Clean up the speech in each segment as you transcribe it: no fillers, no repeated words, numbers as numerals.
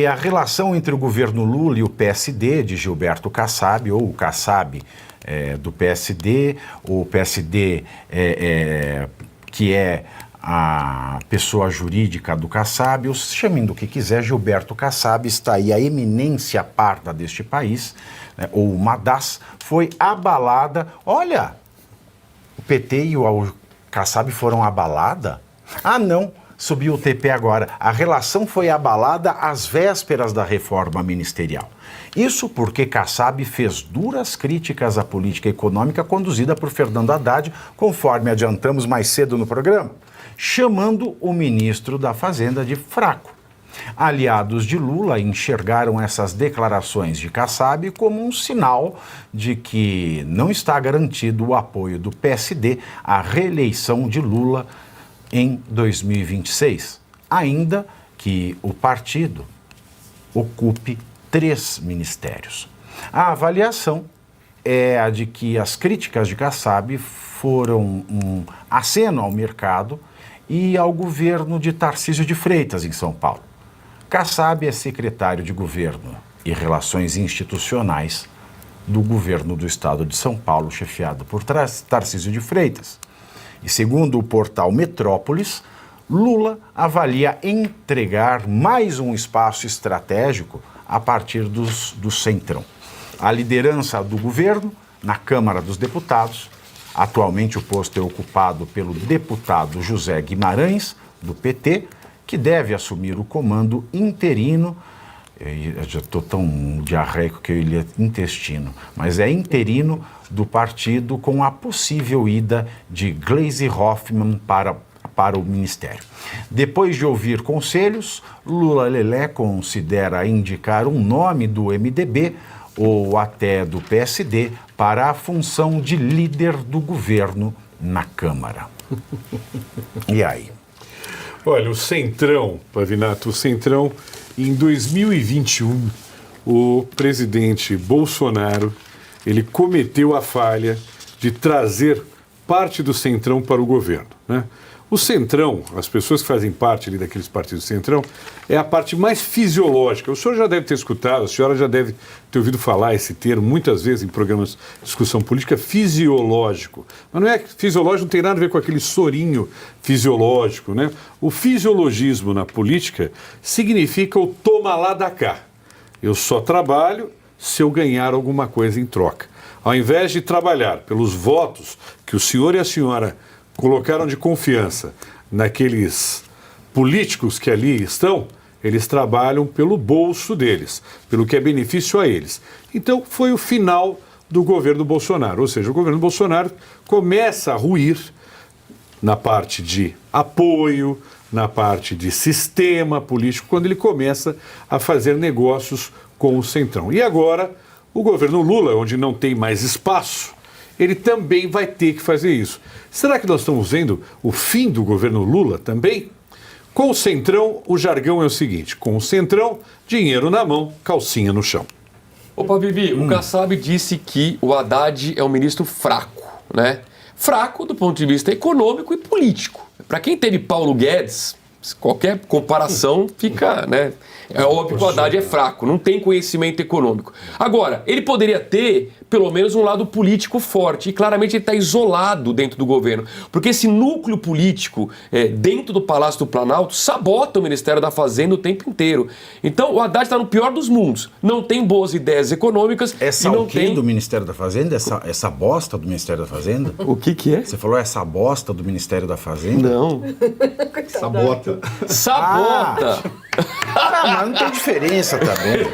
porque a relação entre o governo Lula e o PSD de Gilberto Kassab, ou o Kassab do PSD, o PSD que é a pessoa jurídica do Kassab, ou chamem do que quiser, Gilberto Kassab está aí, a eminência parda deste país, né, ou uma das, foi abalada. Olha, o PT e o Kassab foram abalada? Ah, não, subiu o TP agora. A relação foi abalada às vésperas da reforma ministerial. Isso porque Kassab fez duras críticas à política econômica conduzida por Fernando Haddad, conforme adiantamos mais cedo no programa, chamando o ministro da Fazenda de fraco. Aliados de Lula enxergaram essas declarações de Kassab como um sinal de que não está garantido o apoio do PSD à reeleição de Lula em 2026, ainda que o partido ocupe 3 ministérios. A avaliação é a de que as críticas de Kassab foram um aceno ao mercado e ao governo de Tarcísio de Freitas, em São Paulo. Kassab é secretário de Governo e Relações Institucionais do governo do estado de São Paulo, chefiado por Tarcísio de Freitas. E segundo o portal Metrópolis, Lula avalia entregar mais um espaço estratégico a partir do Centrão. A liderança do governo na Câmara dos Deputados. Atualmente o posto é ocupado pelo deputado José Guimarães, do PT, que deve assumir o comando interino. Eu já estou tão diarreico que eu ia intestino, mas é interino do partido, com a possível ida de Gleisi Hoffmann para o ministério. Depois de ouvir conselhos, Lula Lelé considera indicar um nome do MDB ou até do PSD para a função de líder do governo na Câmara. E aí? Olha, o Centrão, Pavinato, o Centrão, em 2021, o presidente Bolsonaro, ele cometeu a falha de trazer parte do Centrão para o governo, né? O Centrão, as pessoas que fazem parte ali daqueles partidos do Centrão, é a parte mais fisiológica. O senhor já deve ter escutado, a senhora já deve ter ouvido falar esse termo muitas vezes em programas de discussão política, fisiológico. Mas não é fisiológico, não tem nada a ver com aquele sorinho fisiológico, né? O fisiologismo na política significa o toma lá da cá. Eu só trabalho se eu ganhar alguma coisa em troca. Ao invés de trabalhar pelos votos que o senhor e a senhora colocaram de confiança naqueles políticos que ali estão, eles trabalham pelo bolso deles, pelo que é benefício a eles. Então, foi o final do governo Bolsonaro, ou seja, o governo Bolsonaro começa a ruir na parte de apoio, na parte de sistema político, quando ele começa a fazer negócios com o Centrão. E agora, o governo Lula, onde não tem mais espaço, ele também vai ter que fazer isso. Será que nós estamos vendo o fim do governo Lula também? Com o Centrão, o jargão é o seguinte: com o Centrão, dinheiro na mão, calcinha no chão. Opa, Bibi, o Kassab disse que o Haddad é um ministro fraco, né? Fraco do ponto de vista econômico e político. Para quem teve Paulo Guedes, qualquer comparação fica, né? É óbvio que o Haddad é fraco, não tem conhecimento econômico. Agora, ele poderia ter, pelo menos, um lado político forte. E claramente ele está isolado dentro do governo. Porque esse núcleo político dentro do Palácio do Planalto sabota o Ministério da Fazenda o tempo inteiro. Então, o Haddad está no pior dos mundos. Não tem boas ideias econômicas. Essa e não o quê tem... do Ministério da Fazenda? Essa bosta do Ministério da Fazenda? O que é? Você falou essa bosta do Ministério da Fazenda? Não. Sabota. Sabota! Ah, mas não tem diferença também.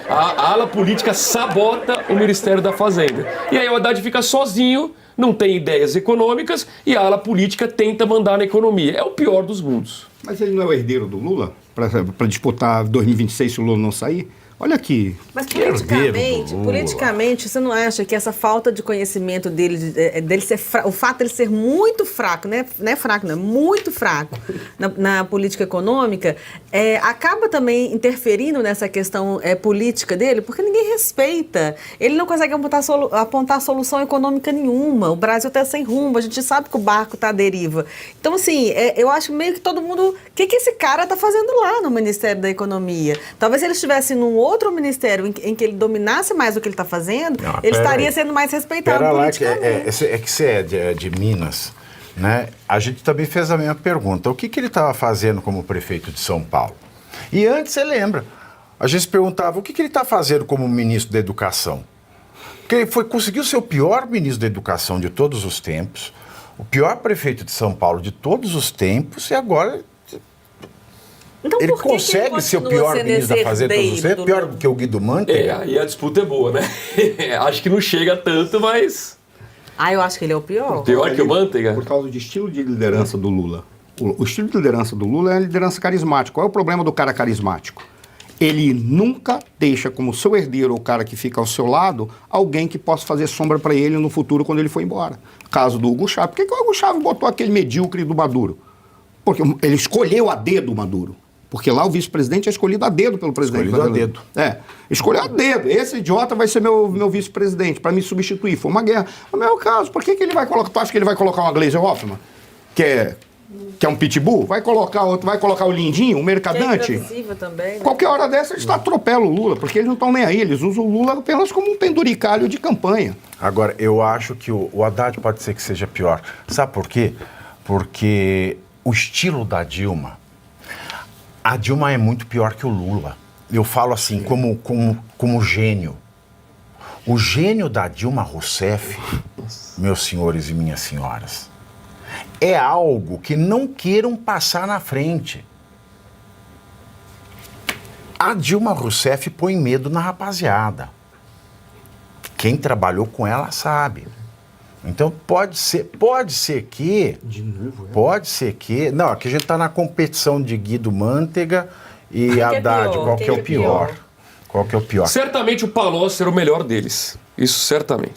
A ala política sabota o Ministério da Fazenda. E aí o Haddad fica sozinho, não tem ideias econômicas e a ala política tenta mandar na economia. É o pior dos mundos. Mas ele não é o herdeiro do Lula? Para disputar 2026 se o Lula não sair? Olha aqui. Mas Que herdeiro do Lula. politicamente, você não acha que essa falta de conhecimento dele ser o fato de ele ser muito fraco, não é fraco, não, é muito fraco na política econômica, acaba também interferindo nessa questão política dele, porque ninguém respeita. Ele não consegue apontar solução econômica nenhuma. O Brasil está sem rumo, a gente sabe que o barco está à deriva. Então, assim, eu acho meio que todo mundo... O que esse cara está fazendo lá no Ministério da Economia? Talvez se ele estivesse num outro ministério em que ele dominasse mais o que ele está fazendo, ele estaria sendo mais respeitado politicamente. Que você é de Minas, né? A gente também fez a mesma pergunta. O que ele estava fazendo como prefeito de São Paulo? E antes, você lembra, a gente se perguntava o que ele está fazendo como ministro da Educação? Porque ele conseguiu ser o pior ministro da Educação de todos os tempos, o pior prefeito de São Paulo de todos os tempos, e agora... Então, ele por que consegue ele ser o continua pior sendo ministro da esse Fazenda de todos os tempos? Pior do que o Guido Mantega? Aí a disputa é boa, né? Acho que não chega tanto, mas... Eu acho que ele é o pior. Pior que o Manteiga? Por causa do estilo de liderança do Lula. O estilo de liderança do Lula é a liderança carismática. Qual é o problema do cara carismático? Ele nunca deixa como seu herdeiro, ou o cara que fica ao seu lado, alguém que possa fazer sombra para ele no futuro quando ele for embora. Caso do Hugo Chávez. Por que o Hugo Chávez botou aquele medíocre do Maduro? Porque ele escolheu a dedo o Maduro. Porque lá o vice-presidente é escolhido a dedo pelo presidente. Escolhido a dedo. Escolheu a dedo. Esse idiota vai ser meu vice-presidente para me substituir. Foi uma guerra. No meu caso, por que ele vai colocar... Tu acha que ele vai colocar uma Gleisi Hoffmann? Que é um pitbull? Vai colocar outro, vai colocar o Lindinho, o Mercadante? Também, né? Qualquer hora dessa eles atropelam o Lula, porque eles não estão nem aí. Eles usam o Lula apenas como um penduricalho de campanha. Agora, eu acho que o Haddad pode ser que seja pior. Sabe por quê? Porque o estilo da Dilma... A Dilma é muito pior que o Lula. Eu falo assim, como gênio. O gênio da Dilma Rousseff, meus senhores e minhas senhoras, é algo que não queiram passar na frente. A Dilma Rousseff põe medo na rapaziada. Quem trabalhou com ela sabe. Então pode ser que... De novo, Pode ser que... Não, aqui a gente está na competição de Guido Mantega e Haddad. Qual que é o pior? Qual que é o pior? Certamente o Palocci era o melhor deles. Isso certamente.